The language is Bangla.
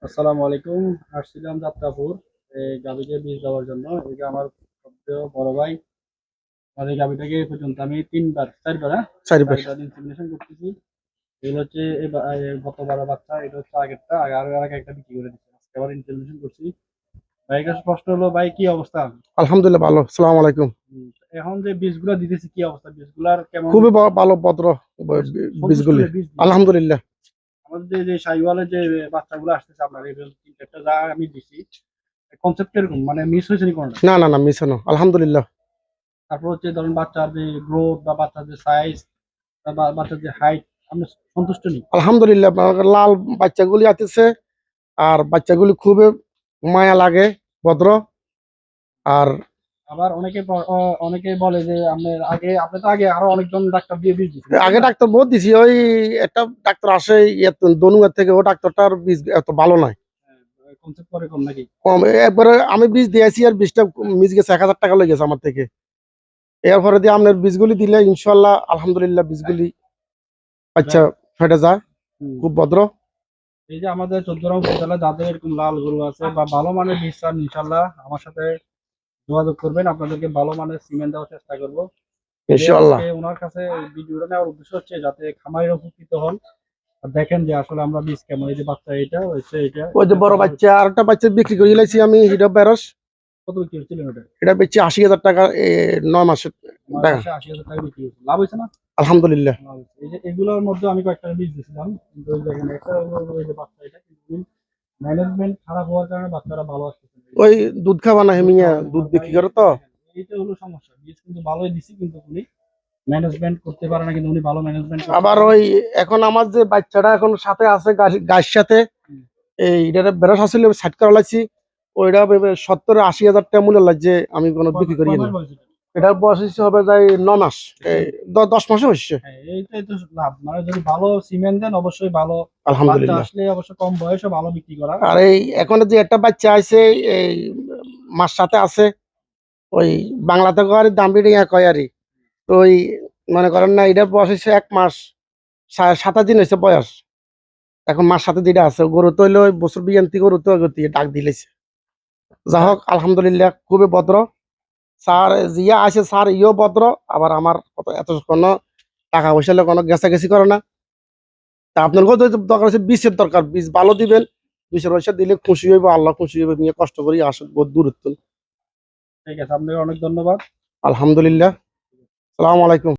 আসসালামু আলাইকুম। আসছিলাম যাত্রাপুর এই গাভীকে বীজ দেওয়ার জন্য। এই যে আমার সবচেয়ে বড় ভাই, আমার এই গাভীটাকে এ পর্যন্ত আমি চারবার চারিপাশ চারবার ইনসেমিনেশন করতেছি। এগুলো হচ্ছে গত বারো বাচ্চা, এটা হচ্ছে আগেরটা, আর আগে একটা বিক্রি করে দিচ্ছি, আজকে আবার ইনসেমিনেশন করছি। ভাই কাছে প্রশ্ন হলো, ভাই কি অবস্থা? আলহামদুলিল্লাহ ভালো। সালাম আলাইকুম। উম, এখন যে বীজগুলো দিতেছি কি অবস্থা, বীজগুলার কেমন? খুবই ভালো ভদ্র সন্তুষ্ট বীজগুলি। হলে বীজ দিয়ে আলহামদুলিল্লাহ। আমাদের যে শাহিওয়ালের যে বাচ্চাগুলো আসতেছে আপনার এই তিন চারটা যা আমি দিছি, কনসেপ্ট এরকম মানে মিস হয়েছে নি কোনটা? না না না, মিস না, আলহামদুলিল্লাহ। তারপর হচ্ছে ধরুন বাচ্চার যে গ্রোথ বা বাচ্চার যে সাইজ বা বাচ্চার যে হাইট, আমরা সন্তুষ্ট নেই। আলহামদুলিল্লাহ, লাল বাচ্চাগুলি আসতেছে। আর বাচ্চাগুলি খুবই মায়া লাগে, ভদ্র। আর আবার অনেকে বলে যে আপনি তো আগে আরো অনেকজন ডাক্তার দিয়ে বীজ দিচ্ছেন তাই আগে না? ডাক্তার বহুত দিছি, ওই একটা ডাক্তার আসে দনুয়ার থেকে, ও ডাক্তারটার বীজ এত ভালো নয়। কনসেপ্ট করে কম নাকি? কম। একবারে আমি বীজ দিয়েছি, আর বীজটা মিস গেছে, 1,000 টাকা লেগেছে আমার থেকে। এরপরে দিয়ে আপনার বীজগুলি দিলে ইনশাল্লাহ আলহামদুলিল্লাহ বীজগুলি বাচ্চা ভাই, ফেটে যায়। হুম, খুব ভদ্র। এই যে আমাদের চৌদ্দগ্রাম উপজেলায় যাদের এরকম লাল গরু আছে বা ভালো মানের বীজ চান, ইনশাল্লাহ আমার সাথে যোগাযোগ করবেন, আপনাদেরকে ভালো মানের সিমেন্ট দেওয়ার চেষ্টা করবো। যে ইনশাল্লাহ। আজকে ওনার কাছে এই ভিডিওটা নেওয়ার উদ্দেশ্য হচ্ছে যাতে খামারিরা উপকৃত হন আর দেখেন যে আসলে আমরা বীজ কেমন। এই যে বাচ্চা, এটা হচ্ছে এটা ওই যে এটা বড় বাচ্চা, আর একটা বাচ্চা বিক্রি করে দিয়েছি আমি, হিডো বেরস। কত বিক্রি হচ্ছিলেন ওটা? এটা বেচছি 80,000 টাকা, 9 মাসের। ৯ টাকা। মাসে ৮০,০০০ টাকা বিক্রি হয়েছে, লাভ হয়েছে না? আলহামদুলিল্লাহ। লাভ হয়েছে। এই যে এগুলোর মধ্যে আমি কয়েকটা বীজ দিয়েছিলাম, কিন্তু ওই দেখেন একটা হলো ওই যে বাচ্চা, এটা কিন্তু ম্যানেজমেন্ট খারাপ হওয়ার কারণে বাচ্চারা ভালো আসতেছে না। এই যে ওই দুধ খাওয়া না, দুধ হেমিয়া খাওয়ানো দুধ হয় বা বিক্রি করে তো। দেখেন এইটা হলো সমস্যা। বীজ কিন্তু ভালোই দিছি, কিন্তু উনি ম্যানেজমেন্ট করতে পারে না, কিন্তু উনি ভালো ম্যানেজমেন্ট করতে আবার পারে। ওই এখন আমার যে বাচ্চাটা এখন সাথে আছে, গাছ সাথে, হুম, এই এটা বেরস আসলে সাইড করা লাগছি। ওইটা 70-80 হাজার টাকা মূল্য লাগছে, আমি কোনো বিক্রি করি কয় মাস না। বয়স এটা? এটার বয়স হচ্ছে হবে যাই 9 মাস। এই 10 মাসে হচ্ছে। হ্যাঁ, এইটাই তো লাভ। মানে যদি ভালো সিমেন্ট দেন অবশ্যই ভালো বাচ্চা আলহামদুলিল্লাহ। আসলে অবশ্য কম বয়সে ভালো বিক্রি করা। আর এই এখন যে একটা বাচ্চা আছে, এই মাস সাথে আছে, ওই বাংলাতে কয় দাম বেড়ে কয় আরই। তো ওই মনে করেন না, এটা বয়স হচ্ছে 1 মাস 27 দিন হয়েছে বয়স। এখন মাস সাথে যেটা আছে, গরু তো হইলো ওই বছর বিয়ান্তি গরু তো গতি ডাক দিলেছে। যা হোক আলহামদুলিল্লাহ, খুবই ভদ্র। স্যার জিয়া আছে, স্যার ইও ভদ্র। আবার আমার এত কোনো টাকা পয়সা হলে কোনো গেছাগেছি করে না। তা আপনার কত দরকার আছে, বীজের দরকার, বীজ ভালো দিবেন। বীজের পয়সা দিলে খুশি হইব, আল্লাহ খুশি হইব, নিয়ে কষ্ট করি আসুক বহুত দূরত্ব। ঠিক আছে, আপনাকে অনেক ধন্যবাদ। আলহামদুলিল্লাহ। সালাম আলাইকুম।